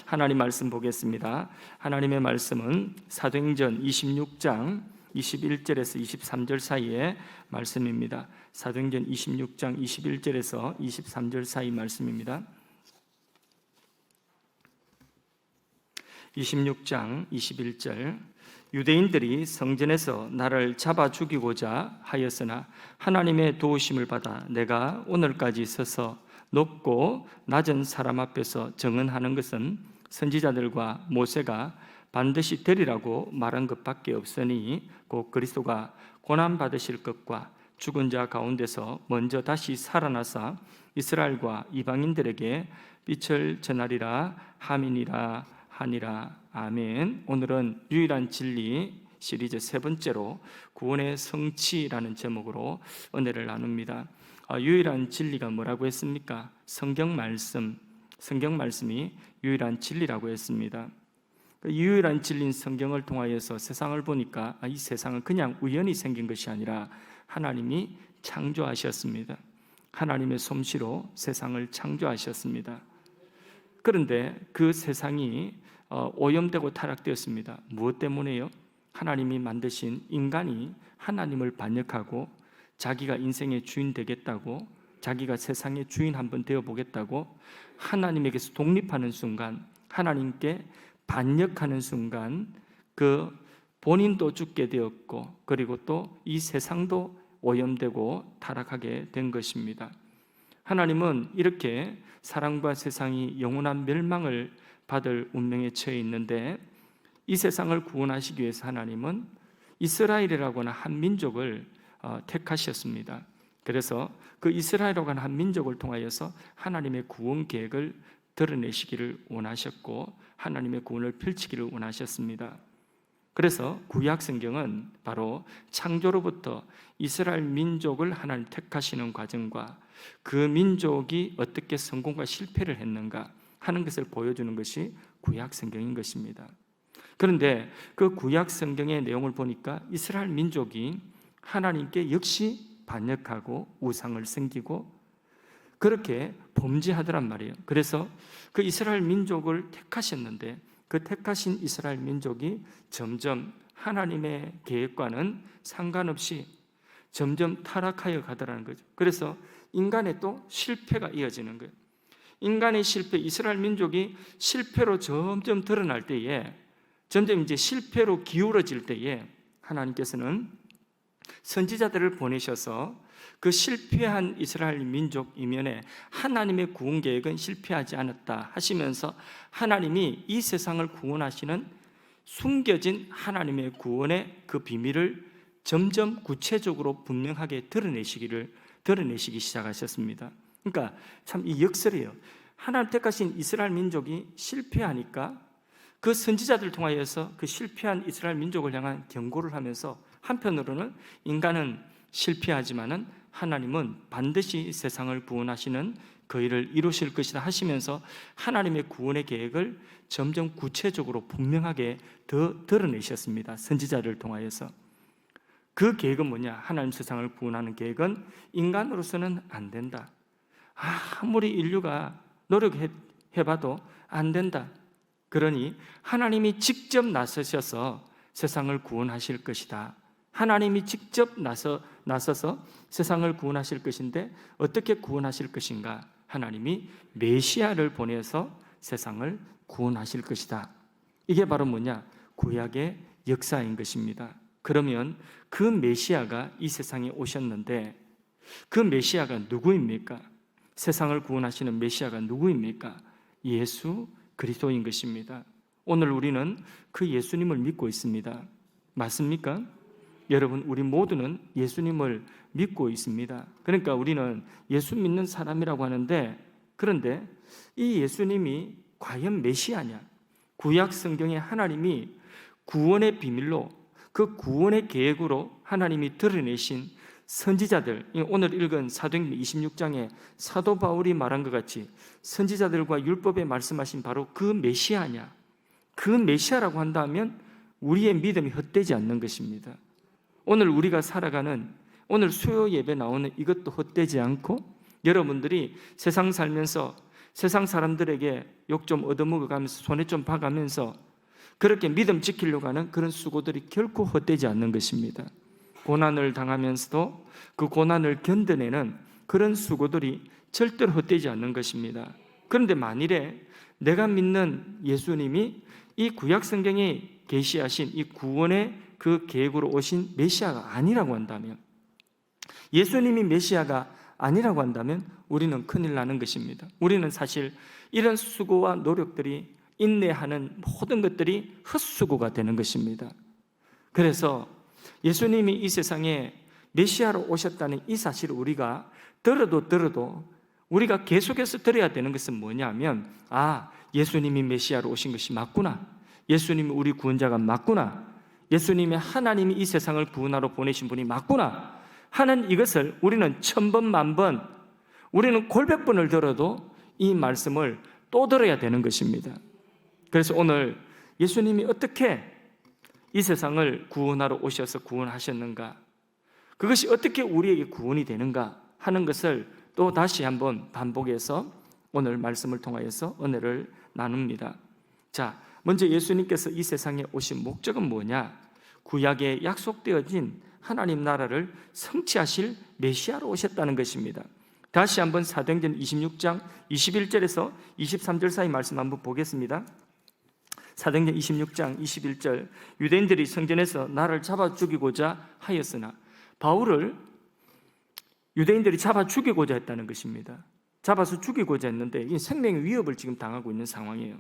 하나님 말씀 보겠습니다. 하나님의 말씀은 사도행전 26장 21절에서 23절 사이의 말씀입니다. 사도행전 26장 21절에서 23절 사이 말씀입니다. 26장 21절 유대인들이 성전에서 나를 잡아 죽이고자 하였으나 하나님의 도우심을 받아 내가 오늘까지 서서 높고 낮은 사람 앞에서 증언하는 것은 선지자들과 모세가 반드시 되리라고 말한 것밖에 없으니 곧 그리스도가 고난받으실 것과 죽은 자 가운데서 먼저 다시 살아나사 이스라엘과 이방인들에게 빛을 전하리라 함이니라 하니라. 아멘. 오늘은 유일한 진리 시리즈 세 번째로 구원의 성취라는 제목으로 은혜를 나눕니다. 유일한 진리가 뭐라고 했습니까? 성경 말씀이 유일한 진리라고 했습니다. 유일한 진리인 성경을 통하여서 세상을 보니까 이 세상은 그냥 우연히 생긴 것이 아니라 하나님이 창조하셨습니다. 하나님의 솜씨로 세상을 창조하셨습니다. 그런데 그 세상이 오염되고 타락되었습니다. 무엇 때문에요? 하나님이 만드신 인간이 하나님을 반역하고 자기가 인생의 주인 되겠다고, 자기가 세상의 주인 한번 되어보겠다고 하나님에게서 독립하는 순간, 하나님께 반역하는 순간 그 본인도 죽게 되었고, 그리고 또 이 세상도 오염되고 타락하게 된 것입니다. 하나님은 이렇게 사람과 세상이 영원한 멸망을 받을 운명에 처해 있는데, 이 세상을 구원하시기 위해서 하나님은 이스라엘이라고 하는 한 민족을 택하셨습니다. 그래서 그 이스라엘이라고 하는 한 민족을 통하여서 하나님의 구원 계획을 드러내시기를 원하셨고 하나님의 구원을 펼치기를 원하셨습니다. 그래서 구약 성경은 바로 창조로부터 이스라엘 민족을 하나님 택하시는 과정과 그 민족이 어떻게 성공과 실패를 했는가 하는 것을 보여주는 것이 구약 성경인 것입니다. 그런데 그 구약 성경의 내용을 보니까 이스라엘 민족이 하나님께 역시 반역하고 우상을 섬기고 그렇게 범죄하더란 말이에요. 그래서 그 이스라엘 민족을 택하셨는데 그 택하신 이스라엘 민족이 점점 하나님의 계획과는 상관없이 점점 타락하여 가더라는 거죠. 그래서 인간의 또 실패가 이어지는 거예요. 인간의 실패, 이스라엘 민족이 실패로 점점 드러날 때에, 점점 이제 실패로 기울어질 때에 하나님께서는 선지자들을 보내셔서 그 실패한 이스라엘 민족 이면에 하나님의 구원 계획은 실패하지 않았다 하시면서 하나님이 이 세상을 구원하시는 숨겨진 하나님의 구원의 그 비밀을 점점 구체적으로 분명하게 드러내시기 시작하셨습니다. 그러니까 참 이 역설이에요. 하나님 택하신 이스라엘 민족이 실패하니까 그 선지자들을 통하여서 그 실패한 이스라엘 민족을 향한 경고를 하면서 한편으로는 인간은 실패하지만은 하나님은 반드시 세상을 구원하시는 그 일을 이루실 것이다 하시면서 하나님의 구원의 계획을 점점 구체적으로 분명하게 더 드러내셨습니다. 선지자를 통하여서. 그 계획은 뭐냐? 하나님 세상을 구원하는 계획은 인간으로서는 안 된다. 아무리 인류가 노력해봐도 안 된다. 그러니 하나님이 직접 나서셔서 세상을 구원하실 것이다. 하나님이 직접 나서서 세상을 구원하실 것인데 어떻게 구원하실 것인가? 하나님이 메시아를 보내서 세상을 구원하실 것이다. 이게 바로 뭐냐? 구약의 역사인 것입니다. 그러면 그 메시아가 이 세상에 오셨는데 그 메시아가 누구입니까? 세상을 구원하시는 메시아가 누구입니까? 예수 그리스도인 것입니다. 오늘 우리는 그 예수님을 믿고 있습니다. 맞습니까? 여러분, 우리 모두는 예수님을 믿고 있습니다. 그러니까 우리는 예수 믿는 사람이라고 하는데, 그런데 이 예수님이 과연 메시아냐? 구약 성경에 하나님이 구원의 비밀로, 그 구원의 계획으로 하나님이 드러내신 선지자들, 오늘 읽은 사도행전 26장에 사도 바울이 말한 것 같이 선지자들과 율법에 말씀하신 바로 그 메시아냐? 그 메시아라고 한다면 우리의 믿음이 헛되지 않는 것입니다. 오늘 우리가 살아가는, 오늘 수요 예배 나오는 이것도 헛되지 않고, 여러분들이 세상 살면서 세상 사람들에게 욕 좀 얻어먹어가면서 손에 좀 봐가면서 그렇게 믿음 지키려고 하는 그런 수고들이 결코 헛되지 않는 것입니다. 고난을 당하면서도 그 고난을 견뎌내는 그런 수고들이 절대로 헛되지 않는 것입니다. 그런데 만일에 내가 믿는 예수님이 이 구약 성경에 계시하신 이 구원의 그 계획으로 오신 메시아가 아니라고 한다면, 예수님이 메시아가 아니라고 한다면 우리는 큰일 나는 것입니다. 우리는 사실 이런 수고와 노력들이, 인내하는 모든 것들이 헛수고가 되는 것입니다. 그래서 예수님이 이 세상에 메시아로 오셨다는 이 사실을 우리가 들어도 우리가 계속해서 들어야 되는 것은 뭐냐면, 예수님이 메시아로 오신 것이 맞구나, 예수님이 우리 구원자가 맞구나, 예수님이 하나님이 이 세상을 구원하러 보내신 분이 맞구나 하는 이것을 우리는 1000번 만번, 우리는 골백 번을 들어도 이 말씀을 또 들어야 되는 것입니다. 그래서 오늘 예수님이 어떻게 이 세상을 구원하러 오셔서 구원하셨는가, 그것이 어떻게 우리에게 구원이 되는가 하는 것을 또 다시 한번 반복해서 오늘 말씀을 통하여서 은혜를 나눕니다. 자, 먼저 예수님께서 이 세상에 오신 목적은 뭐냐? 구약에 약속되어진 하나님 나라를 성취하실 메시아로 오셨다는 것입니다. 다시 한번 사도행전 26장 21절에서 23절 사이 말씀 한번 보겠습니다. 사도행전 26장 21절, 유대인들이 성전에서 나를 잡아 죽이고자 하였으나, 바울을 유대인들이 잡아 죽이고자 했다는 것입니다. 잡아서 죽이고자 했는데 이 생명의 위협을 지금 당하고 있는 상황이에요.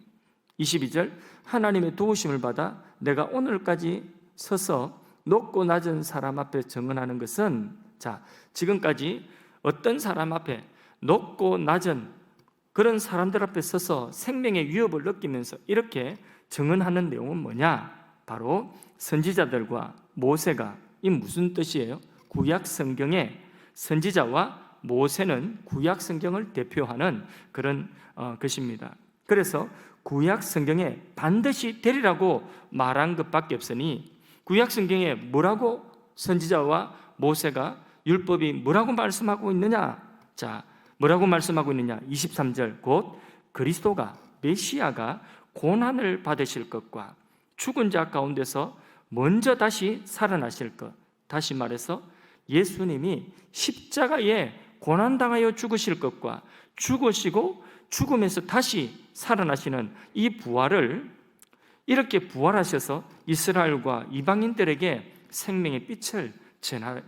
22절, 하나님의 도우심을 받아 내가 오늘까지 서서 높고 낮은 사람 앞에 증언하는 것은, 자, 지금까지 어떤 사람 앞에, 높고 낮은 그런 사람들 앞에 서서 생명의 위협을 느끼면서 이렇게 증언하는 내용은 뭐냐? 바로 선지자들과 모세가, 이 무슨 뜻이에요? 구약 성경에 선지자와 모세는 구약 성경을 대표하는 그런 것입니다. 그래서 구약 성경에 반드시 되리라고 말한 것밖에 없으니, 구약 성경에 뭐라고 선지자와 모세가, 율법이 뭐라고 말씀하고 있느냐? 자, 뭐라고 말씀하고 있느냐? 23절, 곧 그리스도가, 메시아가 고난을 받으실 것과 죽은 자 가운데서 먼저 다시 살아나실 것. 다시 말해서 예수님이 십자가에 고난당하여 죽으실 것과 죽으시고 죽음에서 다시 살아나시는 이 부활을, 이렇게 부활하셔서 이스라엘과 이방인들에게 생명의 빛을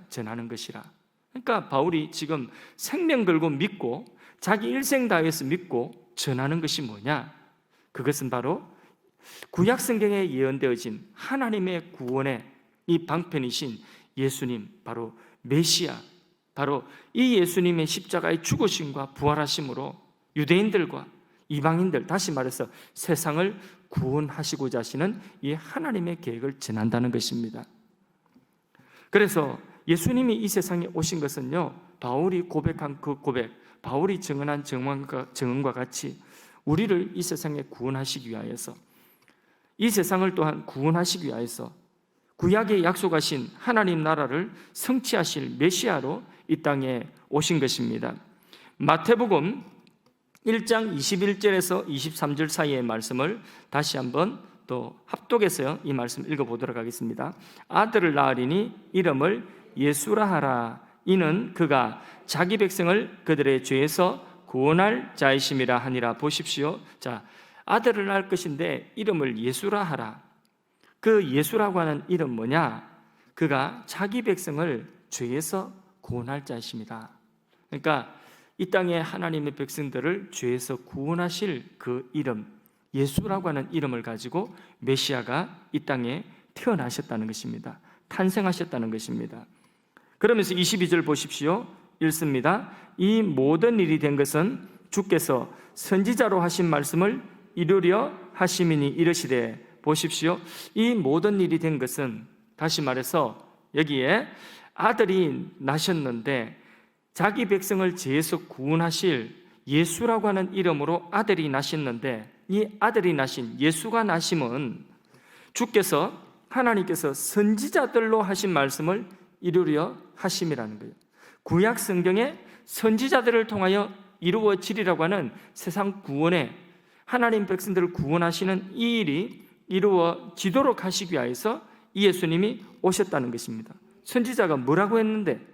전하는 것이라. 그러니까 바울이 지금 생명 걸고 믿고 자기 일생 다해서 믿고 전하는 것이 뭐냐? 그것은 바로 구약 성경에 예언되어진 하나님의 구원의 이 방편이신 예수님, 바로 메시아, 바로 이 예수님의 십자가의 죽으심과 부활하심으로 유대인들과 이방인들, 다시 말해서 세상을 구원하시고자 하시는 이 하나님의 계획을 전한다는 것입니다. 그래서 예수님이 이 세상에 오신 것은요, 바울이 고백한 그 고백, 바울이 증언한 증언과 같이 우리를 이 세상에 구원하시기 위하여서, 이 세상을 또한 구원하시기 위하여서 구약에 약속하신 하나님 나라를 성취하실 메시아로 이 땅에 오신 것입니다. 마태복음 1장 21절에서 23절 사이의 말씀을 다시 한번 또 합독해서 이 말씀 읽어보도록 하겠습니다. 아들을 낳으리니 이름을 예수라 하라. 이는 그가 자기 백성을 그들의 죄에서 구원할 자이심이라 하니라. 보십시오. 자, 아들을 낳을 것인데 이름을 예수라 하라. 그 예수라고 하는 이름 뭐냐? 그가 자기 백성을 죄에서 구원할 자이십니다. 그러니까 이 땅의 하나님의 백성들을 죄에서 구원하실 그 이름, 예수라고 하는 이름을 가지고 메시아가 이 땅에 태어나셨다는 것입니다. 탄생하셨다는 것입니다. 그러면서 22절 보십시오. 읽습니다. 이 모든 일이 된 것은 주께서 선지자로 하신 말씀을 이루려 하심이니 이르시되. 보십시오. 이 모든 일이 된 것은, 다시 말해서 여기에 아들이 나셨는데 자기 백성을 죄에서 구원하실 예수라고 하는 이름으로 아들이 나셨는데, 이 아들이 나신 예수가 나심은 주께서, 하나님께서 선지자들로 하신 말씀을 이루려 하심이라는 거예요. 구약 성경에 선지자들을 통하여 이루어지리라고 하는 세상 구원에 하나님 백성들을 구원하시는 이 일이 이루어지도록 하시기 위해서 이 예수님이 오셨다는 것입니다. 선지자가 뭐라고 했는데,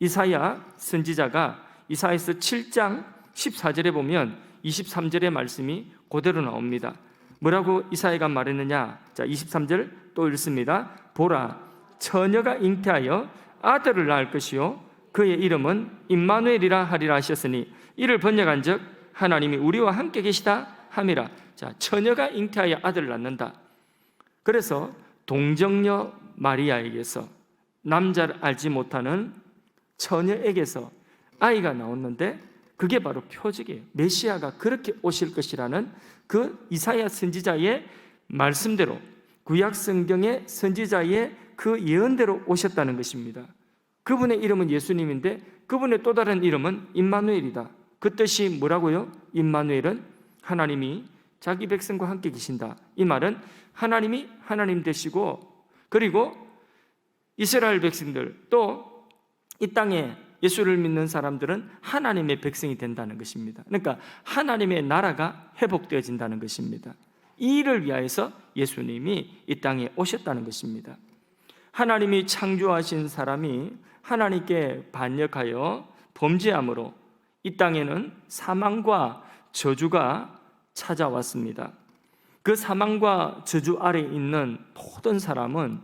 이사야 선지자가 이사야서 7장 14절에 보면 23절의 말씀이 그대로 나옵니다. 뭐라고 이사야가 말했느냐? 자, 23절 또 읽습니다. 보라, 처녀가 잉태하여 아들을 낳을 것이요 그의 이름은 임마누엘이라 하리라 하셨으니 이를 번역한즉 하나님이 우리와 함께 계시다 함이라. 자, 처녀가 잉태하여 아들을 낳는다. 그래서 동정녀 마리아에게서, 남자를 알지 못하는 처녀에게서 아이가 나왔는데 그게 바로 표적이에요. 메시아가 그렇게 오실 것이라는 그 이사야 선지자의 말씀대로, 구약 성경의 선지자의 그 예언대로 오셨다는 것입니다. 그분의 이름은 예수님인데 그분의 또 다른 이름은 임마누엘이다. 그 뜻이 뭐라고요? 임마누엘은 하나님이 자기 백성과 함께 계신다. 이 말은 하나님이 하나님 되시고, 그리고 이스라엘 백성들, 또 이 땅에 예수를 믿는 사람들은 하나님의 백성이 된다는 것입니다. 그러니까 하나님의 나라가 회복되어진다는 것입니다. 이 일을 위하여서 예수님이 이 땅에 오셨다는 것입니다. 하나님이 창조하신 사람이 하나님께 반역하여 범죄함으로 이 땅에는 사망과 저주가 찾아왔습니다. 그 사망과 저주 아래 있는 모든 사람은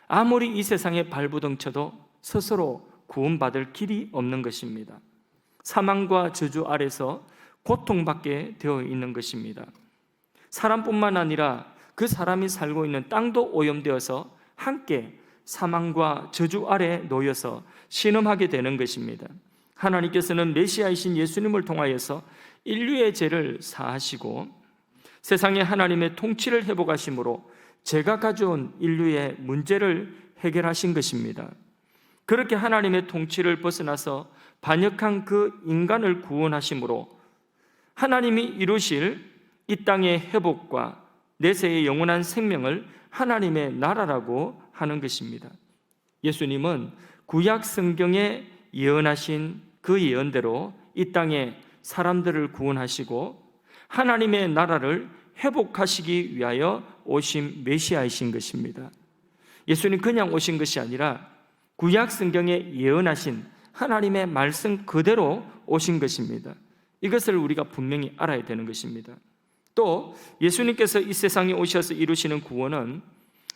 아무리 이 세상에 발부둥쳐도 스스로 구원받을 길이 없는 것입니다. 사망과 저주 아래서 고통받게 되어 있는 것입니다. 사람뿐만 아니라 그 사람이 살고 있는 땅도 오염되어서 함께 사망과 저주 아래 놓여서 신음하게 되는 것입니다. 하나님께서는 메시아이신 예수님을 통하여서 인류의 죄를 사하시고 세상에 하나님의 통치를 회복하심으로 죄가 가져온 인류의 문제를 해결하신 것입니다. 그렇게 하나님의 통치를 벗어나서 반역한 그 인간을 구원하심으로 하나님이 이루실 이 땅의 회복과 내세의 영원한 생명을 하나님의 나라라고 하는 것입니다. 예수님은 구약 성경에 예언하신 그 예언대로 이 땅에 사람들을 구원하시고 하나님의 나라를 회복하시기 위하여 오신 메시아이신 것입니다. 예수님 그냥 오신 것이 아니라 구약 성경에 예언하신 하나님의 말씀 그대로 오신 것입니다. 이것을 우리가 분명히 알아야 되는 것입니다. 또 예수님께서 이 세상에 오셔서 이루시는 구원은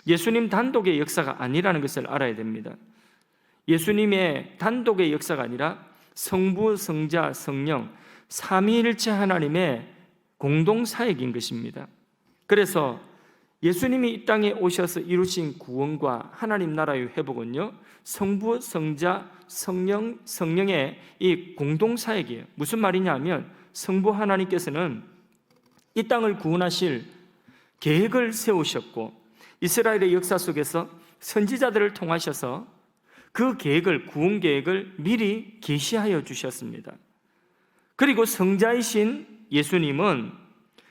예수님 단독의 역사가 아니라는 것을 알아야 됩니다. 예수님의 단독의 역사가 아니라 성부, 성자, 성령 삼위일체 하나님의 공동사역인 것입니다. 그래서 예수님이 이 땅에 오셔서 이루신 구원과 하나님 나라의 회복은요, 성부, 성자, 성령의 이 공동사역이에요. 무슨 말이냐 하면 성부 하나님께서는 이 땅을 구원하실 계획을 세우셨고 이스라엘의 역사 속에서 선지자들을 통하셔서 그 계획을, 구원 계획을 미리 계시하여 주셨습니다. 그리고 성자이신 예수님은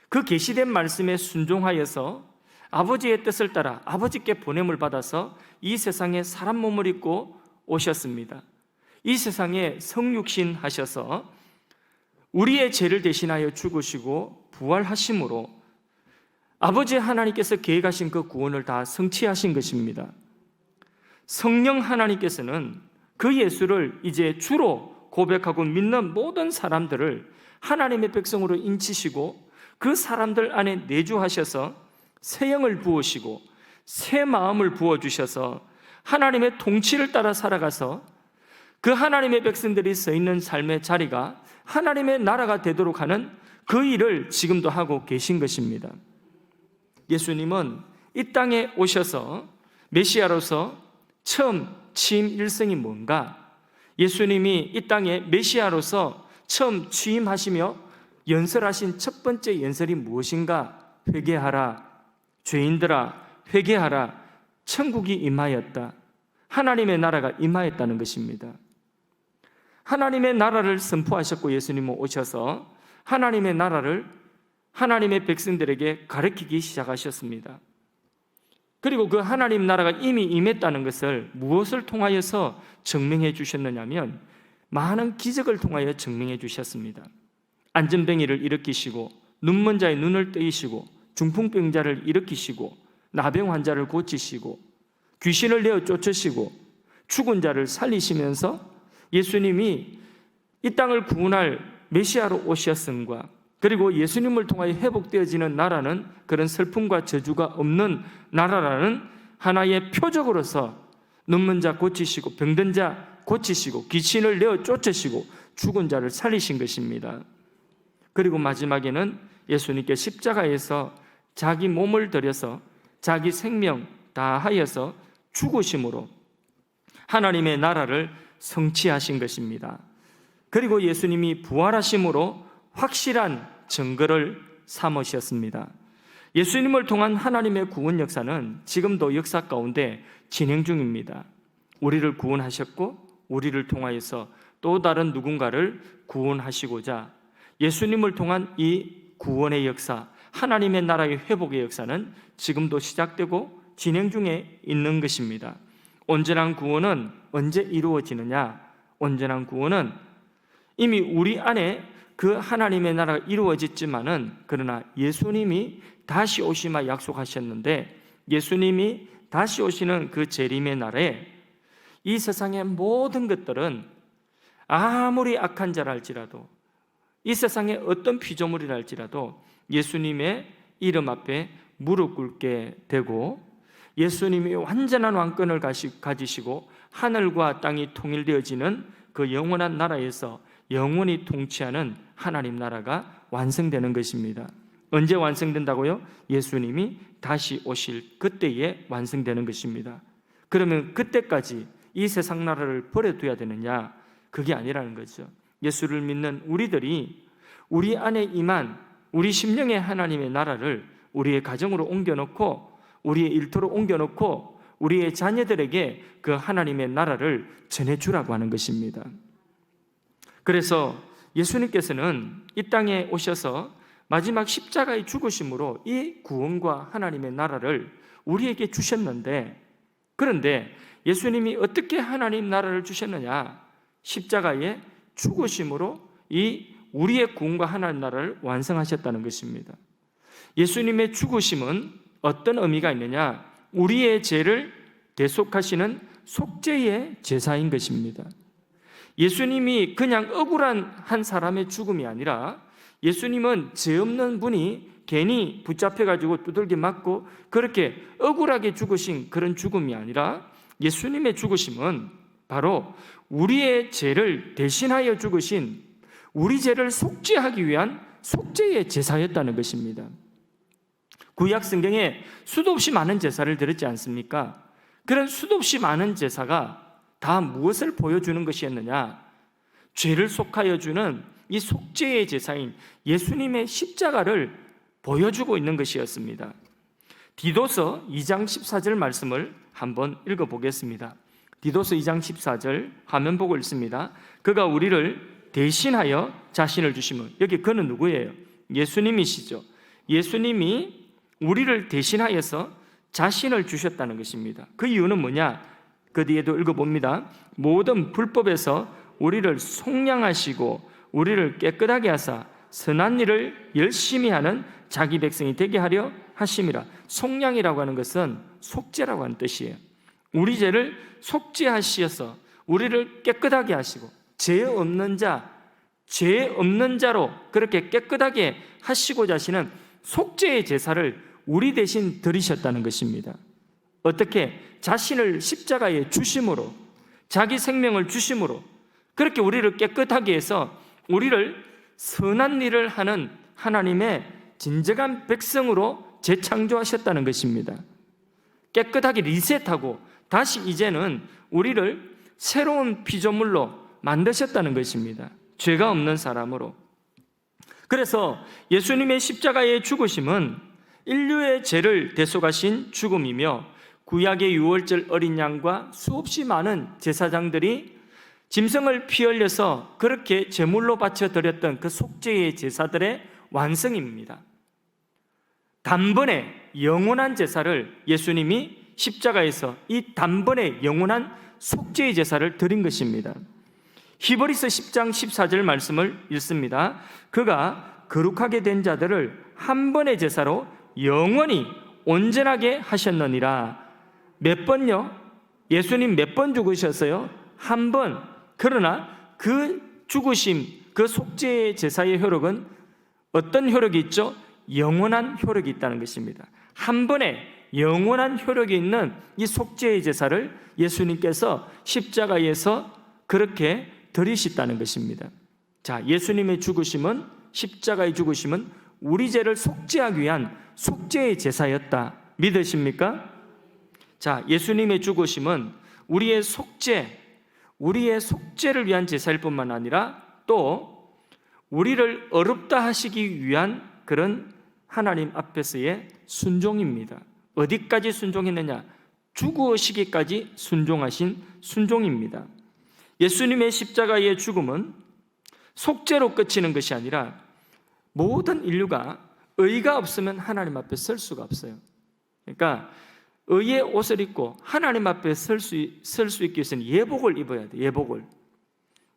그 계시된 말씀에 순종하여서 아버지의 뜻을 따라 아버지께 보냄을 받아서 이 세상에 사람 몸을 입고 오셨습니다. 이 세상에 성육신 하셔서 우리의 죄를 대신하여 죽으시고 부활하심으로 아버지 하나님께서 계획하신 그 구원을 다 성취하신 것입니다. 성령 하나님께서는 그 예수를 이제 주로 고백하고 믿는 모든 사람들을 하나님의 백성으로 인치시고 그 사람들 안에 내주하셔서 새 영을 부으시고 새 마음을 부어주셔서 하나님의 통치를 따라 살아가서 그 하나님의 백성들이 서 있는 삶의 자리가 하나님의 나라가 되도록 하는 그 일을 지금도 하고 계신 것입니다. 예수님은 이 땅에 오셔서 메시아로서 처음 취임 일성이 뭔가? 예수님이 이 땅에 메시아로서 처음 취임하시며 연설하신 첫 번째 연설이 무엇인가? 회개하라, 죄인들아 회개하라, 천국이 임하였다, 하나님의 나라가 임하였다는 것입니다. 하나님의 나라를 선포하셨고 예수님은 오셔서 하나님의 나라를 하나님의 백성들에게 가르치기 시작하셨습니다. 그리고 그 하나님 나라가 이미 임했다는 것을 무엇을 통하여서 증명해 주셨느냐면 많은 기적을 통하여 증명해 주셨습니다. 안전뱅이를 일으키시고 눈먼 자의 눈을 뜨이시고 중풍병자를 일으키시고 나병 환자를 고치시고 귀신을 내어 쫓으시고 죽은 자를 살리시면서 예수님이 이 땅을 구원할 메시아로 오셨음과 그리고 예수님을 통하여 회복되어지는 나라는 그런 슬픔과 저주가 없는 나라라는 하나의 표적으로서 눈먼 자 고치시고 병든 자 고치시고 귀신을 내어 쫓으시고 죽은 자를 살리신 것입니다. 그리고 마지막에는 예수님께 십자가에서 자기 몸을 들여서 자기 생명 다하여서 죽으심으로 하나님의 나라를 성취하신 것입니다. 그리고 예수님이 부활하심으로 확실한 증거를 삼으셨습니다. 예수님을 통한 하나님의 구원 역사는 지금도 역사 가운데 진행 중입니다. 우리를 구원하셨고 우리를 통하여서 또 다른 누군가를 구원하시고자 예수님을 통한 이 구원의 역사, 하나님의 나라의 회복의 역사는 지금도 시작되고 진행 중에 있는 것입니다. 온전한 구원은 언제 이루어지느냐? 온전한 구원은 이미 우리 안에 그 하나님의 나라가 이루어졌지만은 그러나 예수님이 다시 오시마 약속하셨는데 예수님이 다시 오시는 그 재림의 날에 이 세상의 모든 것들은 아무리 악한 자랄지라도 이 세상의 어떤 피조물이랄지라도 예수님의 이름 앞에 무릎 꿇게 되고 예수님이 완전한 왕권을 가지시고 하늘과 땅이 통일되어지는 그 영원한 나라에서 영원히 통치하는 하나님 나라가 완성되는 것입니다. 언제 완성된다고요? 예수님이 다시 오실 그때에 완성되는 것입니다. 그러면 그때까지 이 세상 나라를 버려둬야 되느냐? 그게 아니라는 거죠. 예수를 믿는 우리들이 우리 안에 임한 우리 심령의 하나님의 나라를 우리의 가정으로 옮겨놓고 우리의 일터로 옮겨놓고 우리의 자녀들에게 그 하나님의 나라를 전해주라고 하는 것입니다. 그래서 예수님께서는 이 땅에 오셔서 마지막 십자가의 죽으심으로 이 구원과 하나님의 나라를 우리에게 주셨는데 그런데 예수님이 어떻게 하나님 나라를 주셨느냐? 십자가의 죽으심으로 이 우리의 구원과 하나님 나라를 완성하셨다는 것입니다. 예수님의 죽으심은 어떤 의미가 있느냐? 우리의 죄를 대속하시는 속죄의 제사인 것입니다. 예수님이 그냥 억울한 한 사람의 죽음이 아니라 예수님은 죄 없는 분이 괜히 붙잡혀가지고 두들겨 맞고 그렇게 억울하게 죽으신 그런 죽음이 아니라 예수님의 죽으심은 바로 우리의 죄를 대신하여 죽으신 우리 죄를 속죄하기 위한 속죄의 제사였다는 것입니다. 구약 성경에 수도 없이 많은 제사를 드렸지 않습니까? 그런 수도 없이 많은 제사가 다 무엇을 보여주는 것이었느냐? 죄를 속하여 주는 이 속죄의 제사인 예수님의 십자가를 보여주고 있는 것이었습니다. 디도서 2장 14절 말씀을 한번 읽어보겠습니다. 디도서 2장 14절 화면 보고 읽습니다. 그가 우리를 대신하여 자신을 주시면, 여기 그는 누구예요? 예수님이시죠. 예수님이 우리를 대신하여서 자신을 주셨다는 것입니다. 그 이유는 뭐냐? 그 뒤에도 읽어봅니다. 모든 불법에서 우리를 속량하시고 우리를 깨끗하게 하사 선한 일을 열심히 하는 자기 백성이 되게 하려 하심이라. 속량이라고 하는 것은 속죄라고 하는 뜻이에요. 우리 죄를 속죄하시어서 우리를 깨끗하게 하시고 죄 없는 자로 그렇게 깨끗하게 하시고자 하시는 속죄의 제사를 우리 대신 드리셨다는 것입니다. 어떻게? 자신을 십자가에 주심으로, 자기 생명을 주심으로 그렇게 우리를 깨끗하게 해서 우리를 선한 일을 하는 하나님의 진정한 백성으로 재창조하셨다는 것입니다. 깨끗하게 리셋하고 다시 이제는 우리를 새로운 피조물로 만드셨다는 것입니다. 죄가 없는 사람으로. 그래서 예수님의 십자가의 죽으심은 인류의 죄를 대속하신 죽음이며 구약의 유월절 어린 양과 수없이 많은 제사장들이 짐승을 피 흘려서 그렇게 제물로 바쳐 드렸던 그 속죄의 제사들의 완성입니다. 단번에 영원한 제사를 예수님이 십자가에서 이 단번에 영원한 속죄의 제사를 드린 것입니다. 히브리서 10장 14절 말씀을 읽습니다. 그가 거룩하게 된 자들을 한 번의 제사로 영원히 온전하게 하셨느니라. 몇 번요? 예수님 몇 번 죽으셨어요? 한 번. 그러나 그 죽으심, 그 속죄의 제사의 효력은 어떤 효력이 있죠? 영원한 효력이 있다는 것입니다. 한 번에 영원한 효력이 있는 이 속죄의 제사를 예수님께서 십자가에서 그렇게 드리셨다는 것입니다. 자, 예수님의 죽으심은, 십자가의 죽으심은 우리 죄를 속죄하기 위한 속죄의 제사였다. 믿으십니까? 자, 예수님의 죽으심은 우리의 속죄를 위한 제사일 뿐만 아니라 또 우리를 어렵다 하시기 위한 그런 하나님 앞에서의 순종입니다. 어디까지 순종했느냐? 죽으시기까지 순종하신 순종입니다. 예수님의 십자가의 죽음은 속죄로 끝이는 것이 아니라 모든 인류가 의가 없으면 하나님 앞에 설 수가 없어요. 그러니까 의의 옷을 입고 하나님 앞에 설 수 있기 위해서는 예복을 입어야 돼요. 예복을.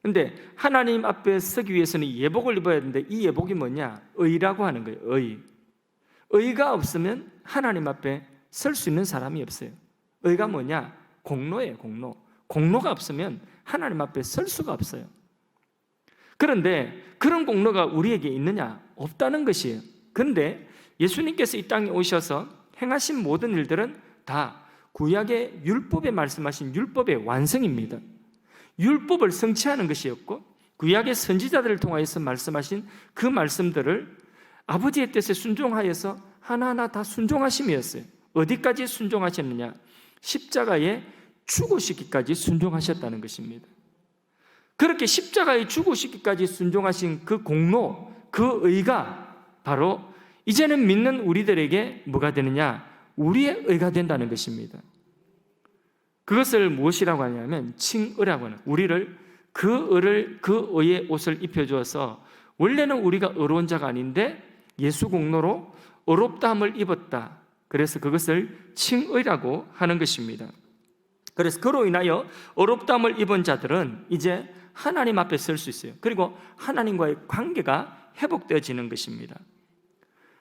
근데 하나님 앞에 서기 위해서는 예복을 입어야 되는데 이 예복이 뭐냐? 의라고 하는 거예요. 의가 없으면 하나님 앞에 설 수 있는 사람이 없어요. 의가 뭐냐? 공로예요. 공로가 없으면 하나님 앞에 설 수가 없어요. 그런데 그런 공로가 우리에게 있느냐? 없다는 것이에요. 그런데 예수님께서 이 땅에 오셔서 행하신 모든 일들은 다 구약의 율법에 말씀하신 율법의 완성입니다. 율법을 성취하는 것이었고 구약의 선지자들을 통하여서 말씀하신 그 말씀들을 아버지의 뜻에 순종하여서 하나하나 다 순종하심이었어요. 어디까지 순종하셨느냐? 십자가에 죽으시기까지 순종하셨다는 것입니다. 그렇게 십자가에 죽으시기까지 순종하신 그 공로, 그 의가 바로 이제는 믿는 우리들에게 뭐가 되느냐? 우리의 의가 된다는 것입니다. 그것을 무엇이라고 하냐면 칭의라고 하는, 우리를 그 의의 옷을 입혀주어서 원래는 우리가 의로운 자가 아닌데 예수 공로로 의롭다함을 입었다. 그래서 그것을 칭의라고 하는 것입니다. 그래서 그로 인하여 의롭다함을 입은 자들은 이제 하나님 앞에 설 수 있어요. 그리고 하나님과의 관계가 회복되어지는 것입니다.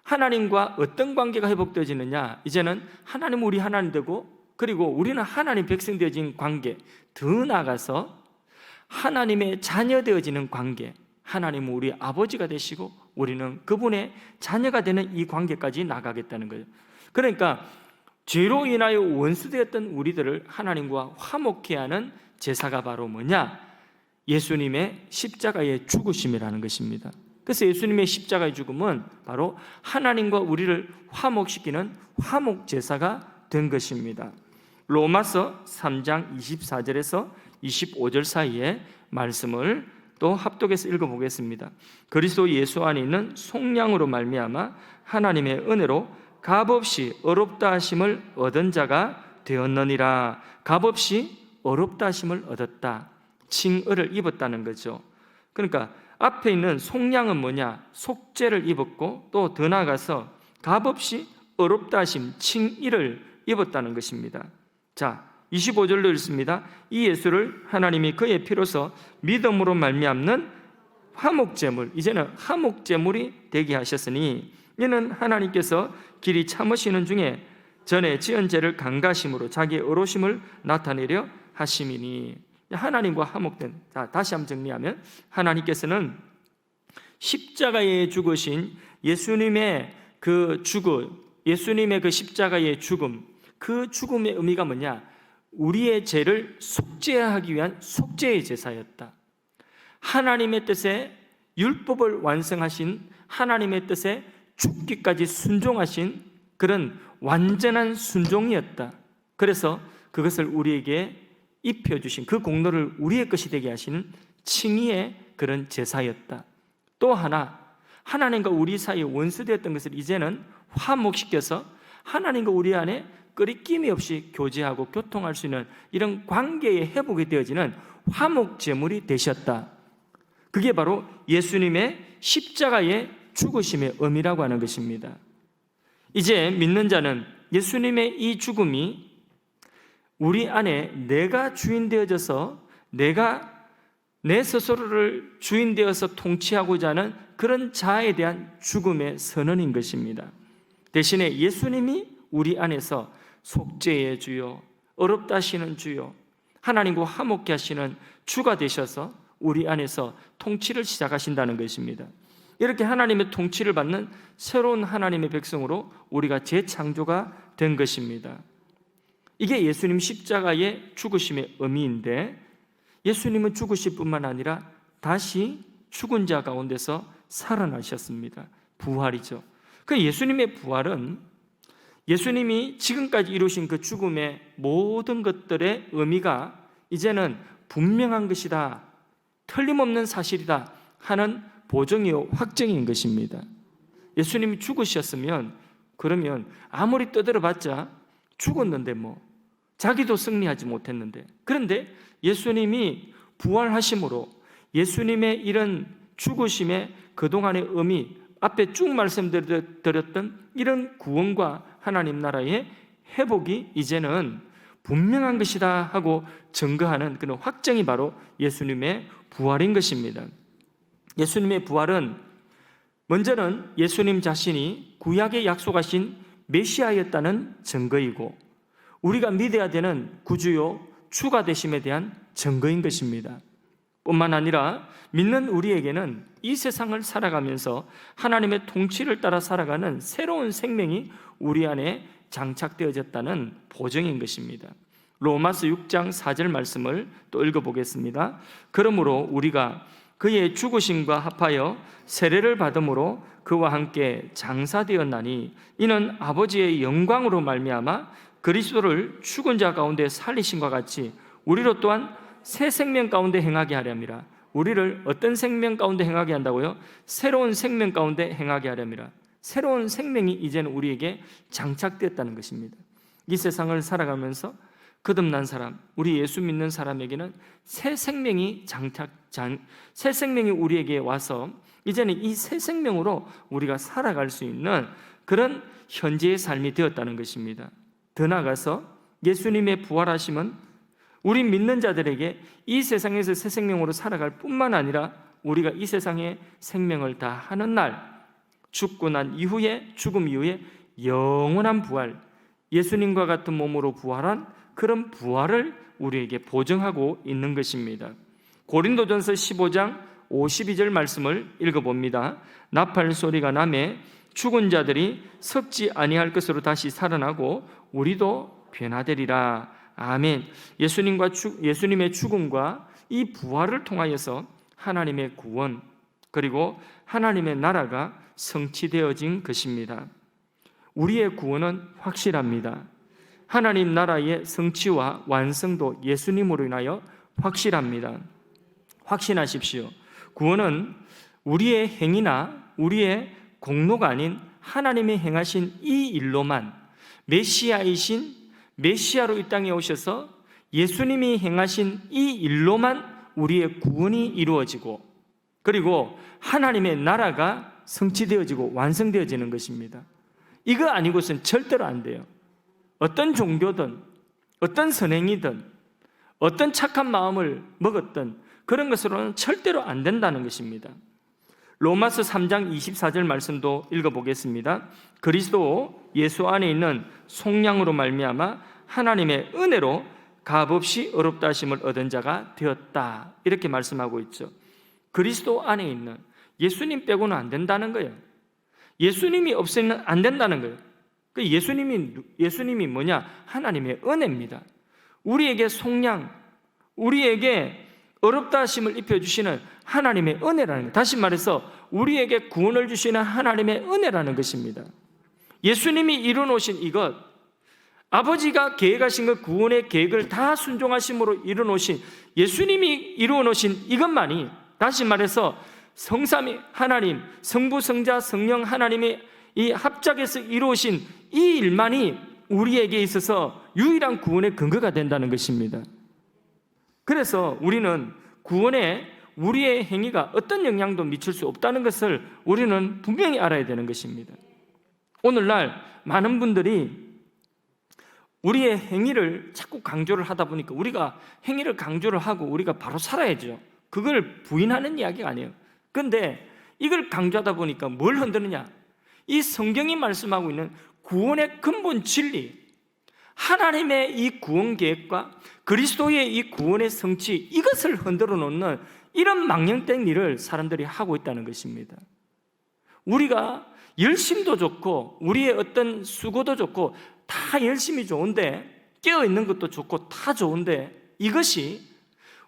하나님과 어떤 관계가 회복되어지느냐? 이제는 하나님 우리 하나님 되고 그리고 우리는 하나님 백성 되어진 관계, 더 나아가서 하나님의 자녀 되어지는 관계, 하나님은 우리 아버지가 되시고 우리는 그분의 자녀가 되는 이 관계까지 나가겠다는 거예요. 그러니까 죄로 인하여 원수되었던 우리들을 하나님과 화목케 하는 제사가 바로 뭐냐? 예수님의 십자가의 죽으심이라는 것입니다. 그래서 예수님의 십자가의 죽음은 바로 하나님과 우리를 화목시키는 화목제사가 된 것입니다. 로마서 3장 24절에서 25절 사이의 말씀을 또 합독해서 읽어보겠습니다. 그리스도 예수 안에 있는 속량으로 말미암아 하나님의 은혜로 값없이 어렵다 하심을 얻은 자가 되었느니라. 값없이 어렵다 하심을 얻었다. 칭의를 입었다는 거죠. 그러니까 앞에 있는 속량은 뭐냐? 속죄를 입었고 또 더 나아가서 값없이 어렵다 하심 칭의를 입었다는 것입니다. 자, 25절로 읽습니다. 이 예수를 하나님이 그의 피로서 믿음으로 말미암는 화목제물, 이제는 화목제물이 되게 하셨으니 이는 하나님께서 길이 참으시는 중에 전에 지은 죄를 강가심으로 자기의 의로심을 나타내려 하심이니. 하나님과 화목된, 자, 다시 한번 정리하면 하나님께서는 십자가에 죽으신 예수님의 그 죽음, 예수님의 그 십자가의 죽음, 그 죽음의 의미가 뭐냐? 우리의 죄를 속죄하기 위한 속죄의 제사였다. 하나님의 뜻에 율법을 완성하신 하나님의 뜻에 죽기까지 순종하신 그런 완전한 순종이었다. 그래서 그것을 우리에게 입혀주신 그 공로를 우리의 것이 되게 하시는 칭의의 그런 제사였다. 또 하나, 하나님과 우리 사이에 원수되었던 것을 이제는 화목시켜서 하나님과 우리 안에 끄리낌이 없이 교제하고 교통할 수 있는 이런 관계의 회복이 되어지는 화목제물이 되셨다. 그게 바로 예수님의 십자가의 죽으심의 의미라고 하는 것입니다. 이제 믿는 자는 예수님의 이 죽음이 우리 안에 내가 주인 되어져서 내가 내 스스로를 주인 되어서 통치하고자 하는 그런 자아에 대한 죽음의 선언인 것입니다. 대신에 예수님이 우리 안에서 속죄의 주요, 어렵다 하시는 주요, 하나님과 화목케 하시는 주가 되셔서 우리 안에서 통치를 시작하신다는 것입니다. 이렇게 하나님의 통치를 받는 새로운 하나님의 백성으로 우리가 재창조가 된 것입니다. 이게 예수님 십자가의 죽으심의 의미인데, 예수님은 죽으실 뿐만 아니라 다시 죽은 자 가운데서 살아나셨습니다. 부활이죠. 그 예수님의 부활은 예수님이 지금까지 이루신 그 죽음의 모든 것들의 의미가 이제는 분명한 것이다, 틀림없는 사실이다 하는 보증이요 확정인 것입니다. 예수님이 죽으셨으면 그러면 아무리 떠들어봤자 죽었는데 자기도 승리하지 못했는데, 그런데 예수님이 부활하심으로 예수님의 이런 죽으심의 그동안의 의미, 앞에 쭉 말씀드렸던 이런 구원과 하나님 나라의 회복이 이제는 분명한 것이다 하고 증거하는 그런 확정이 바로 예수님의 부활인 것입니다. 예수님의 부활은 먼저는 예수님 자신이 구약에 약속하신 메시아였다는 증거이고, 우리가 믿어야 되는 구주요 주가 되심에 대한 증거인 것입니다. 뿐만 아니라 믿는 우리에게는 이 세상을 살아가면서 하나님의 통치를 따라 살아가는 새로운 생명이 우리 안에 장착되어졌다는 보증인 것입니다. 로마서 6장 4절 말씀을 또 읽어보겠습니다. 그러므로 우리가 그의 죽으심과 합하여 세례를 받음으로 그와 함께 장사되었나니, 이는 아버지의 영광으로 말미암아 그리스도를 죽은 자 가운데 살리심과 같이 우리로 또한 새 생명 가운데 행하게 하려 함이라. 우리를 어떤 생명 가운데 행하게 한다고요? 새로운 생명 가운데 행하게 하려 함이라. 새로운 생명이 이제는 우리에게 장착되었다는 것입니다. 이 세상을 살아가면서 거듭난 사람, 우리 예수 믿는 사람에게는 새 생명이 새 생명이 우리에게 와서 이제는 이 새 생명으로 우리가 살아갈 수 있는 그런 현재의 삶이 되었다는 것입니다. 더 나아가서 예수님의 부활하심은 우리 믿는 자들에게 이 세상에서 새 생명으로 살아갈 뿐만 아니라 우리가 이 세상의 생명을 다 하는 날, 죽고 난 이후에, 죽음 이후에 영원한 부활, 예수님과 같은 몸으로 부활한 그런 부활을 우리에게 보증하고 있는 것입니다. 고린도전서 15장 52절 말씀을 읽어봅니다. 나팔 소리가 나매 죽은 자들이 썩지 아니할 것으로 다시 살아나고 우리도 변화되리라. 아멘. 예수님의 죽음과 이 부활을 통하여서 하나님의 구원, 그리고 하나님의 나라가 성취되어진 것입니다. 우리의 구원은 확실합니다. 하나님 나라의 성취와 완성도 예수님으로 인하여 확실합니다. 확신하십시오. 구원은 우리의 행위나 우리의 공로가 아닌 하나님이 행하신 이 일로만, 메시아이신 메시아로 이 땅에 오셔서 예수님이 행하신 이 일로만 우리의 구원이 이루어지고, 그리고 하나님의 나라가 성취되어지고 완성되어지는 것입니다. 이거 아니고서는 절대로 안 돼요. 어떤 종교든, 어떤 선행이든, 어떤 착한 마음을 먹었든 그런 것으로는 절대로 안 된다는 것입니다. 로마서 3장 24절 말씀도 읽어보겠습니다. 그리스도 예수 안에 있는 속량으로 말미암아 하나님의 은혜로 값없이 어렵다 하심을 얻은 자가 되었다, 이렇게 말씀하고 있죠. 그리스도 안에 있는, 예수님 빼고는 안 된다는 거예요. 예수님이 없으면 안 된다는 거예요. 그 예수님이 뭐냐? 하나님의 은혜입니다. 우리에게 속량, 우리에게 어렵다 하심을 입혀주시는 하나님의 은혜라는 거예요. 다시 말해서 우리에게 구원을 주시는 하나님의 은혜라는 것입니다. 예수님이 이루어놓으신 이것, 아버지가 계획하신 그 구원의 계획을 다 순종하심으로 이루어놓으신, 예수님이 이루어놓으신 이것만이, 다시 말해서 성삼위 하나님, 성부, 성자, 성령 하나님의 이 합작에서 이루어진 이 일만이 우리에게 있어서 유일한 구원의 근거가 된다는 것입니다. 그래서 우리는 구원에 우리의 행위가 어떤 영향도 미칠 수 없다는 것을 우리는 분명히 알아야 되는 것입니다. 오늘날 많은 분들이 우리의 행위를 자꾸 강조를 하다 보니까, 우리가 행위를 강조를 하고 우리가 바로 살아야죠. 그걸 부인하는 이야기가 아니에요. 그런데 이걸 강조하다 보니까 뭘 흔드느냐? 이 성경이 말씀하고 있는 구원의 근본 진리, 하나님의 이 구원 계획과 그리스도의 이 구원의 성취, 이것을 흔들어 놓는 이런 망령된 일을 사람들이 하고 있다는 것입니다. 우리가 열심도 좋고 우리의 어떤 수고도 좋고 다 열심히 좋은데, 깨어있는 것도 좋고 다 좋은데, 이것이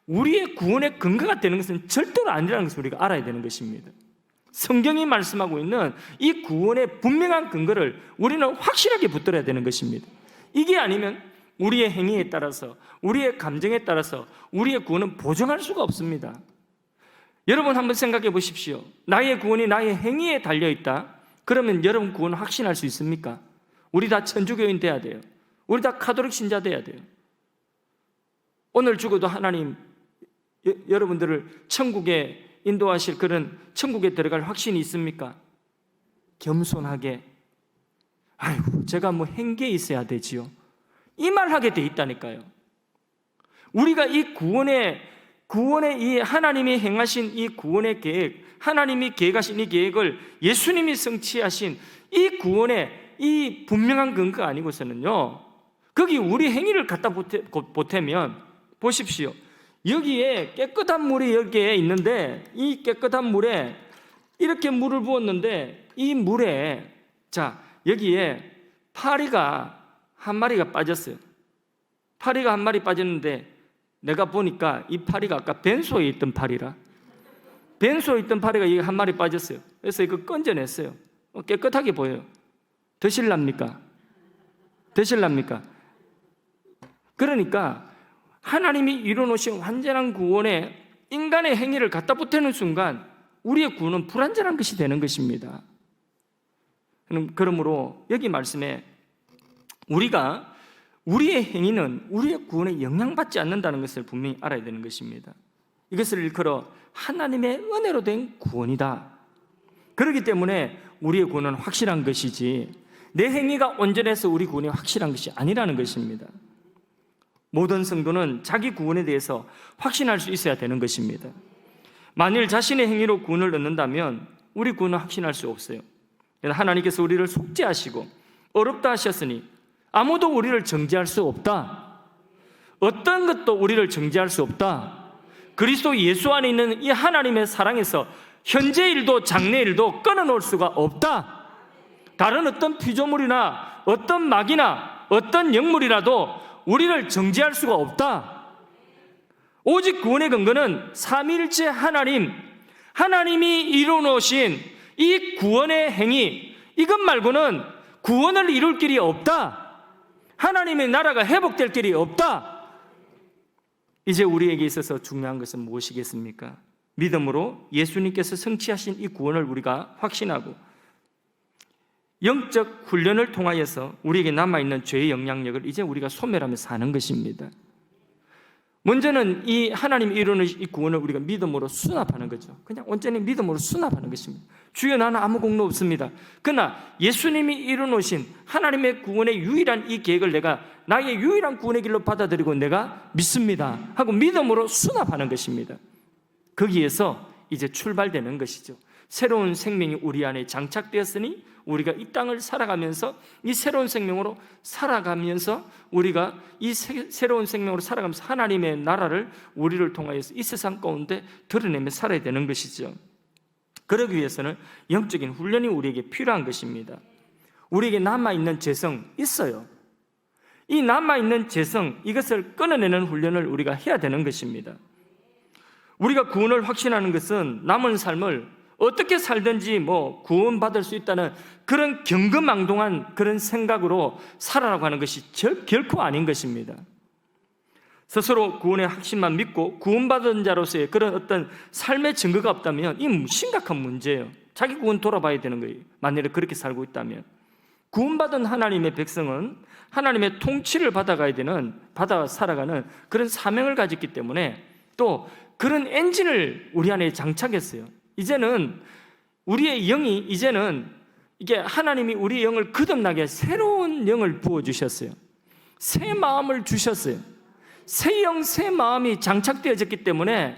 우리의 구원의 근거가 되는 것은 절대로 아니라는 것을 우리가 알아야 되는 것입니다. 성경이 말씀하고 있는 이 구원의 분명한 근거를 우리는 확실하게 붙들어야 되는 것입니다. 이게 아니면 우리의 행위에 따라서, 우리의 감정에 따라서 우리의 구원은 보정할 수가 없습니다. 여러분 한번 생각해 보십시오. 나의 구원이 나의 행위에 달려있다, 그러면 여러분 구원 확신할 수 있습니까? 우리 다 천주교인 돼야 돼요. 우리 다 가톨릭 신자 돼야 돼요. 오늘 죽어도 하나님 여러분들을 천국에 인도하실 그런 천국에 들어갈 확신이 있습니까? 겸손하게, 아이고 제가 뭐 행계에 있어야 되지요, 이 말 하게 돼 있다니까요. 우리가 이 구원의 이 하나님이 행하신 이 구원의 계획, 하나님이 계획하신 이 계획을 예수님이 성취하신 이 구원의 이 분명한 근거가 아니고서는요, 거기 우리 행위를 갖다 보태면, 보십시오. 여기에 깨끗한 물이 여기에 있는데, 이 깨끗한 물에 이렇게 물을 부었는데, 이 물에 자 여기에 파리가 한 마리가 빠졌어요. 파리가 한 마리 빠졌는데 내가 보니까 이 파리가 아까 벤소에 있던 파리라, 벤소에 있던 파리가 이게 한 마리 빠졌어요. 그래서 이거 건져냈어요. 깨끗하게 보여요. 드실랍니까? 드실랍니까? 그러니까 하나님이 이루어놓으신 완전한 구원에 인간의 행위를 갖다 보태는 순간 우리의 구원은 불완전한 것이 되는 것입니다. 그러므로 여기 말씀에 우리가 우리의 행위는 우리의 구원에 영향받지 않는다는 것을 분명히 알아야 되는 것입니다. 이것을 일컬어 하나님의 은혜로 된 구원이다. 그렇기 때문에 우리의 구원은 확실한 것이지 내 행위가 온전해서 우리 구원이 확실한 것이 아니라는 것입니다. 모든 성도는 자기 구원에 대해서 확신할 수 있어야 되는 것입니다. 만일 자신의 행위로 구원을 얻는다면 우리 구원은 확신할 수 없어요. 하나님께서 우리를 속죄하시고 어렵다 하셨으니 아무도 우리를 정죄할 수 없다. 어떤 것도 우리를 정죄할 수 없다. 그리스도 예수 안에 있는 이 하나님의 사랑에서 현재 일도 장래 일도 끊어놓을 수가 없다. 다른 어떤 피조물이나 어떤 막이나 어떤 영물이라도 우리를 정죄할 수가 없다. 오직 구원의 근거는 삼위일체 하나님이 이루어놓으신 이 구원의 행위, 이것 말고는 구원을 이룰 길이 없다. 하나님의 나라가 회복될 길이 없다. 이제 우리에게 있어서 중요한 것은 무엇이겠습니까? 믿음으로 예수님께서 성취하신 이 구원을 우리가 확신하고 영적 훈련을 통하여서 우리에게 남아있는 죄의 영향력을 이제 우리가 소멸하며 사는 것입니다. 먼저는 이 하나님이 이루는 이 구원을 우리가 믿음으로 수납하는 거죠. 그냥 온전히 믿음으로 수납하는 것입니다. 주여 나는 아무 공로 없습니다. 그러나 예수님이 이루어놓으신 하나님의 구원의 유일한 이 계획을 내가 나의 유일한 구원의 길로 받아들이고 내가 믿습니다 하고 믿음으로 수납하는 것입니다. 거기에서 이제 출발되는 것이죠. 새로운 생명이 우리 안에 장착되었으니 우리가 이 땅을 살아가면서 이 새로운 생명으로 살아가면서 우리가 이 새로운 생명으로 살아가면서 하나님의 나라를 우리를 통하여서 이 세상 가운데 드러내며 살아야 되는 것이죠. 그러기 위해서는 영적인 훈련이 우리에게 필요한 것입니다. 우리에게 남아있는 죄성 있어요. 이 남아있는 죄성, 이것을 끊어내는 훈련을 우리가 해야 되는 것입니다. 우리가 구원을 확신하는 것은 남은 삶을 어떻게 살든지 구원받을 수 있다는 그런 경거망동한 그런 생각으로 살아라고 하는 것이 결코 아닌 것입니다. 스스로 구원의 확신만 믿고 구원받은 자로서의 그런 어떤 삶의 증거가 없다면 이 심각한 문제예요. 자기 구원 돌아봐야 되는 거예요. 만약에 그렇게 살고 있다면. 구원받은 하나님의 백성은 하나님의 통치를 받아 살아가는 그런 사명을 가졌기 때문에 또 그런 엔진을 우리 안에 장착했어요. 이제는 우리의 영이 이게 하나님이 우리의 영을 거듭나게 새로운 영을 부어주셨어요. 새 마음을 주셨어요. 새 영, 새 마음이 장착되어졌기 때문에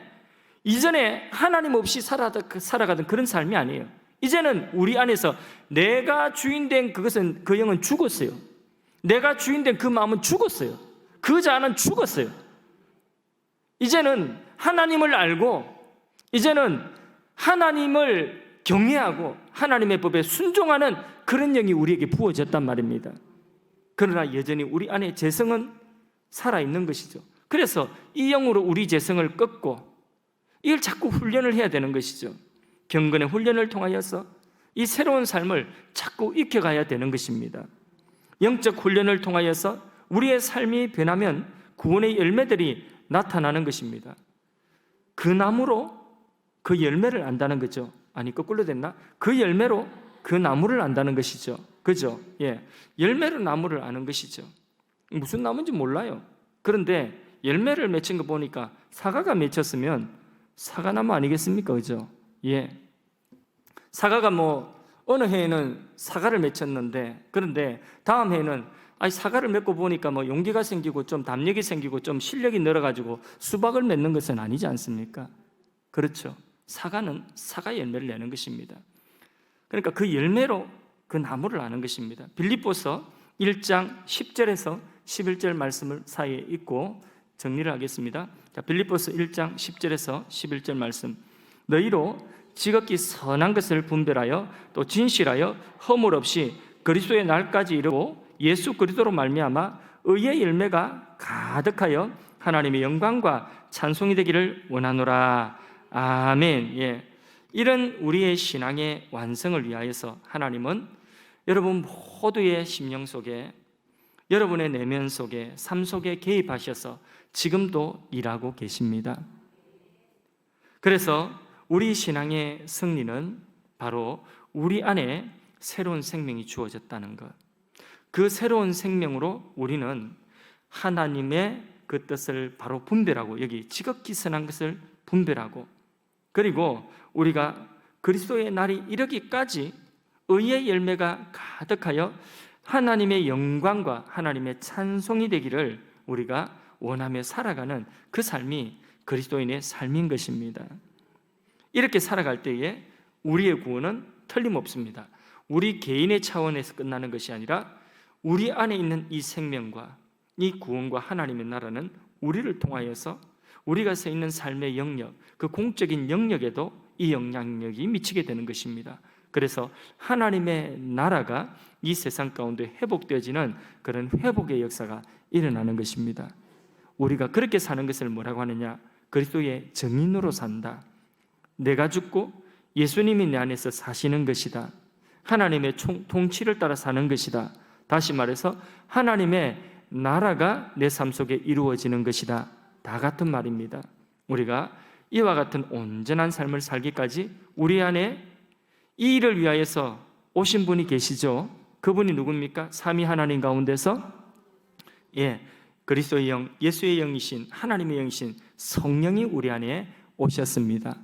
이전에 하나님 없이 살아가던 그런 삶이 아니에요. 이제는 우리 안에서 내가 주인된 그것은, 그 영은 죽었어요. 내가 주인된 그 마음은 죽었어요. 그 자아는 죽었어요. 이제는 하나님을 알고, 이제는 하나님을 경외하고 하나님의 법에 순종하는 그런 영이 우리에게 부어졌단 말입니다. 그러나 여전히 우리 안에 죄성은 살아있는 것이죠. 그래서 이 영으로 우리 죄성을 꺾고 이걸 자꾸 훈련을 해야 되는 것이죠. 경건의 훈련을 통하여서 이 새로운 삶을 자꾸 익혀가야 되는 것입니다. 영적 훈련을 통하여서 우리의 삶이 변하면 구원의 열매들이 나타나는 것입니다. 그 나무로 그 열매를 안다는 거죠. 아니, 거꾸로 됐나? 그 열매로 그 나무를 안다는 것이죠. 그죠? 예. 열매로 나무를 아는 것이죠. 무슨 나무인지 몰라요. 그런데 열매를 맺힌 거 보니까 사과가 맺혔으면 사과나무 아니겠습니까? 그죠? 예. 사과가 어느 해에는 사과를 맺혔는데, 그런데 다음 해에는 사과를 맺고 보니까 용기가 생기고 좀 담력이 생기고 좀 실력이 늘어가지고 수박을 맺는 것은 아니지 않습니까? 그렇죠. 사과는 사과 열매를 내는 것입니다. 그러니까 그 열매로 그 나무를 아는 것입니다. 빌립보서 1장 10절에서 11절 말씀을 사이에 읽고 정리를 하겠습니다. 자, 빌립보서 1장 10절에서 11절 말씀. 너희로 지극히 선한 것을 분별하여 또 진실하여 허물 없이 그리스도의 날까지 이르고 예수 그리스도로 말미암아 의의 열매가 가득하여 하나님의 영광과 찬송이 되기를 원하노라. 아멘. 예. 이런 우리의 신앙의 완성을 위하여서 하나님은 여러분 모두의 심령 속에, 여러분의 내면 속에, 삶 속에 개입하셔서 지금도 일하고 계십니다. 그래서 우리 신앙의 승리는 바로 우리 안에 새로운 생명이 주어졌다는 것. 그 새로운 생명으로 우리는 하나님의 그 뜻을 바로 분별하고, 여기 지극히 선한 것을 분별하고, 그리고 우리가 그리스도의 날이 이르기까지 의의 열매가 가득하여 하나님의 영광과 하나님의 찬송이 되기를 우리가 원하며 살아가는 그 삶이 그리스도인의 삶인 것입니다. 이렇게 살아갈 때에 우리의 구원은 틀림없습니다. 우리 개인의 차원에서 끝나는 것이 아니라 우리 안에 있는 이 생명과 이 구원과 하나님의 나라는 우리를 통하여서 우리가 서 있는 삶의 영역, 그 공적인 영역에도 이 영향력이 미치게 되는 것입니다. 그래서 하나님의 나라가 이 세상 가운데 회복되어지는 그런 회복의 역사가 일어나는 것입니다. 우리가 그렇게 사는 것을 뭐라고 하느냐? 그리스도의 증인으로 산다. 내가 죽고 예수님이 내 안에서 사시는 것이다. 하나님의 통치를 따라 사는 것이다. 다시 말해서 하나님의 나라가 내 삶 속에 이루어지는 것이다. 다 같은 말입니다. 우리가 이와 같은 온전한 삶을 살기까지 우리 안에 이 일을 위하여서 오신 분이 계시죠. 그분이 누굽니까? 삼위 하나님 가운데서 그리스도의 영, 예수의 영이신 하나님의 영이신 성령이 우리 안에 오셨습니다.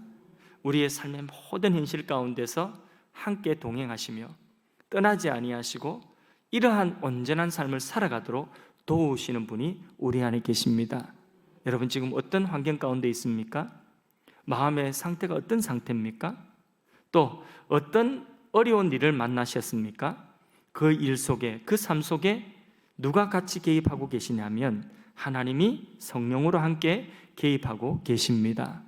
우리의 삶의 모든 현실 가운데서 함께 동행하시며 떠나지 아니하시고 이러한 온전한 삶을 살아가도록 도우시는 분이 우리 안에 계십니다. 여러분 지금 어떤 환경 가운데 있습니까? 마음의 상태가 어떤 상태입니까? 또 어떤 어려운 일을 만나셨습니까? 그 일 속에, 그 삶 속에 누가 같이 개입하고 계시냐면 하나님이 성령으로 함께 개입하고 계십니다.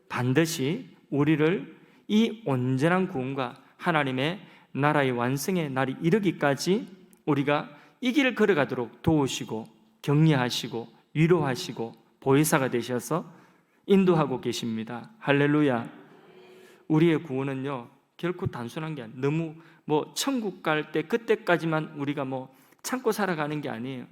반드시 우리를 이 온전한 구원과 하나님의 나라의 완성의 날이 이르기까지 우리가 이 길을 걸어가도록 도우시고 격려하시고 위로하시고 보혜사가 되셔서 인도하고 계십니다. 할렐루야. 우리의 구원은요 결코 단순한 게 아니에요. 너무 천국 갈 때 그때까지만 우리가 참고 살아가는 게 아니에요.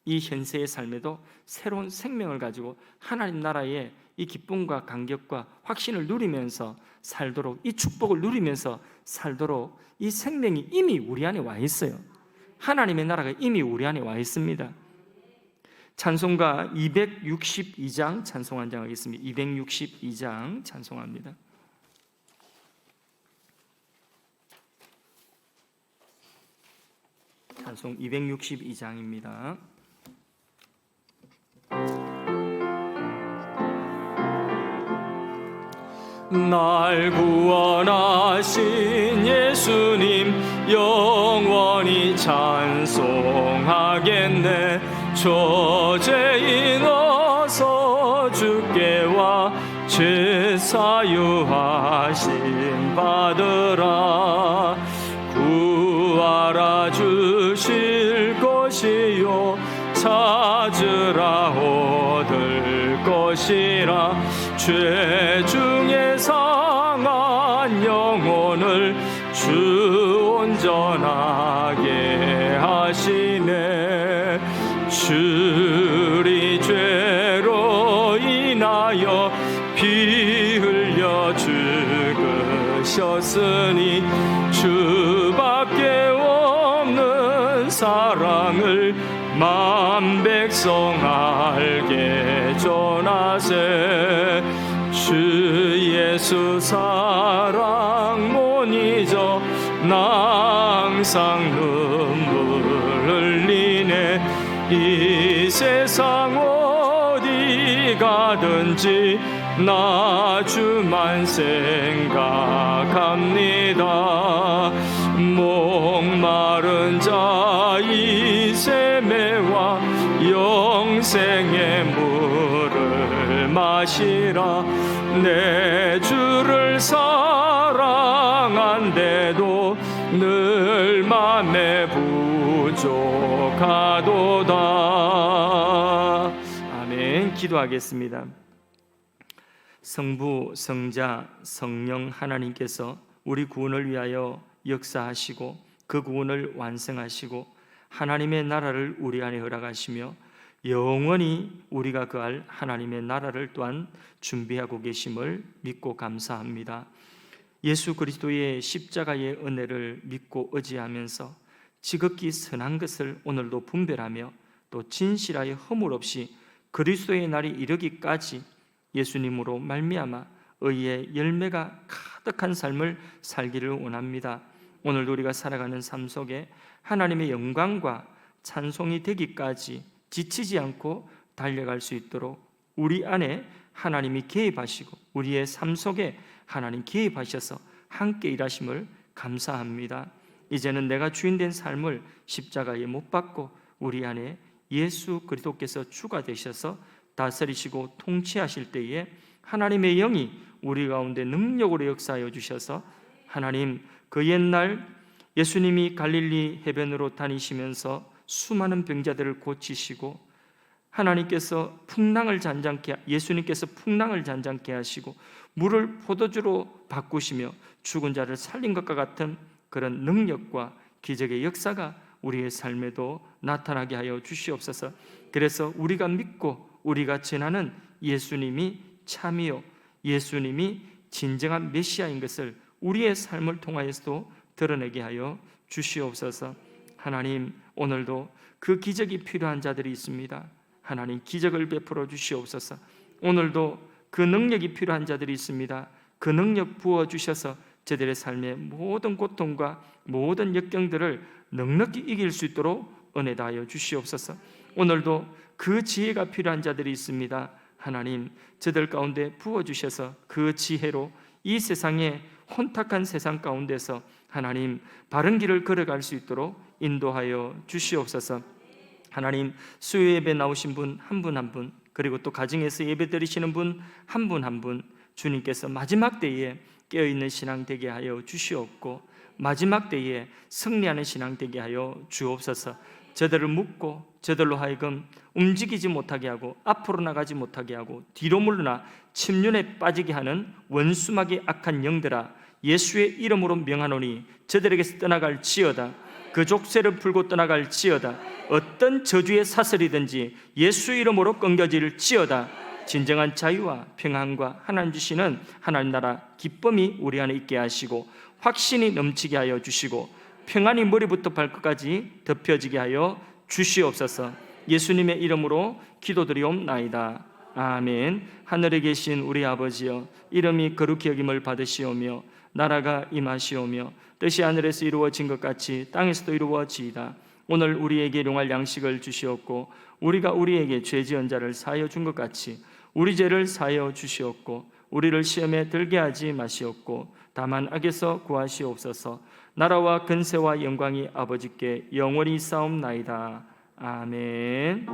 이 현세의 삶에도 새로운 생명을 가지고 하나님 나라의 이 기쁨과 감격과 확신을 누리면서 살도록, 이 축복을 누리면서 살도록 이 생명이 이미 우리 안에 와 있어요. 하나님의 나라가 이미 우리 안에 와 있습니다. 찬송가 262장 찬송 한 장 하겠습니다. 262장 찬송합니다. 찬송 262장입니다. 날 구원하신 예수님 영원히 찬송하겠네. 저죄인 어서 주께 와 죄사유하심 받으라. 구하라 주실 것이요 찾으라 얻을 것이라. 죄 중에 상한 영혼을 주 온전하게 하시네. 주리 죄로 인하여 피 흘려 죽으셨으니 주밖에 없는 사랑을 만 백성 알게 전하세. 주 예수 사랑 못 잊어 나 항상 눈물 흘리네. 이 세상 어디 가든지 나 주만 생각합니다. 목마른 자 이 샘에와 영생의 물을 마시라. 내 주를 사랑한데도 늘 맘에 부족하도다. 아멘. 기도하겠습니다. 성부, 성자, 성령 하나님께서 우리 구원을 위하여 역사하시고 그 구원을 완성하시고 하나님의 나라를 우리 안에 허락하시며 영원히 우리가 거할 하나님의 나라를 또한 준비하고 계심을 믿고 감사합니다. 예수 그리스도의 십자가의 은혜를 믿고 의지하면서 지극히 선한 것을 오늘도 분별하며 또 진실하여 허물 없이 그리스도의 날이 이르기까지 예수님으로 말미암아 의의 열매가 가득한 삶을 살기를 원합니다. 오늘도 우리가 살아가는 삶 속에 하나님의 영광과 찬송이 되기까지 지치지 않고 달려갈 수 있도록 우리 안에 하나님이 개입하시고 우리의 삶 속에 하나님 개입하셔서 함께 일하심을 감사합니다. 이제는 내가 주인된 삶을 십자가에 못 박고 우리 안에 예수 그리스도께서 주가 되셔서 다스리시고 통치하실 때에 하나님의 영이 우리 가운데 능력으로 역사하여 주셔서 하나님 그 옛날 예수님이 갈릴리 해변으로 다니시면서 수많은 병자들을 고치시고 하나님께서 예수님께서 풍랑을 잔잔케 하시고 물을 포도주로 바꾸시며 죽은 자를 살린 것과 같은 그런 능력과 기적의 역사가 우리의 삶에도 나타나게 하여 주시옵소서. 그래서 우리가 믿고 우리가 전하는 예수님이 참이요 예수님이 진정한 메시아인 것을 우리의 삶을 통하여서도 드러내게 하여 주시옵소서. 하나님, 오늘도 그 기적이 필요한 자들이 있습니다. 하나님, 기적을 베풀어 주시옵소서. 오늘도 그 능력이 필요한 자들이 있습니다. 그 능력 부어주셔서 저들의 삶의 모든 고통과 모든 역경들을 넉넉히 이길 수 있도록 은혜 다하여 주시옵소서. 오늘도 그 지혜가 필요한 자들이 있습니다. 하나님, 저들 가운데 부어주셔서 그 지혜로 이 세상의 혼탁한 세상 가운데서 하나님 바른 길을 걸어갈 수 있도록 인도하여 주시옵소서. 하나님, 수요 예배 나오신 분 한 분 한 분, 그리고 또 가정에서 예배 드리시는 분 한 분 한 분, 주님께서 마지막 때에 깨어있는 신앙 되게 하여 주시옵고 마지막 때에 승리하는 신앙 되게 하여 주옵소서. 저들을 묶고 저들로 하여금 움직이지 못하게 하고 앞으로 나가지 못하게 하고 뒤로 물러나 침륜에 빠지게 하는 원수막이 악한 영들아, 예수의 이름으로 명하노니 저들에게서 떠나갈지어다. 그 족쇄를 풀고 떠나갈지어다. 어떤 저주의 사슬이든지 예수 이름으로 끊겨질지어다. 진정한 자유와 평안과 하나님 주시는 하나님 나라 기쁨이 우리 안에 있게 하시고 확신이 넘치게 하여 주시고 평안이 머리부터 발끝까지 덮여지게 하여 주시옵소서. 예수님의 이름으로 기도드리옵나이다. 아멘. 하늘에 계신 우리 아버지여, 이름이 거룩히 여김을 받으시오며 나라가 임하시오며 뜻이 하늘에서 이루어진 것 같이 땅에서도 이루어지이다. 오늘 우리에게 일용할 양식을 주시옵고 우리가 우리에게 죄 지은 자를 사하여 준 것 같이 우리 죄를 사하여 주시옵고 우리를 시험에 들게 하지 마시옵고 다만 악에서 구하시옵소서. 나라와 근세와 영광이 아버지께 영원히 싸움나이다. 아멘.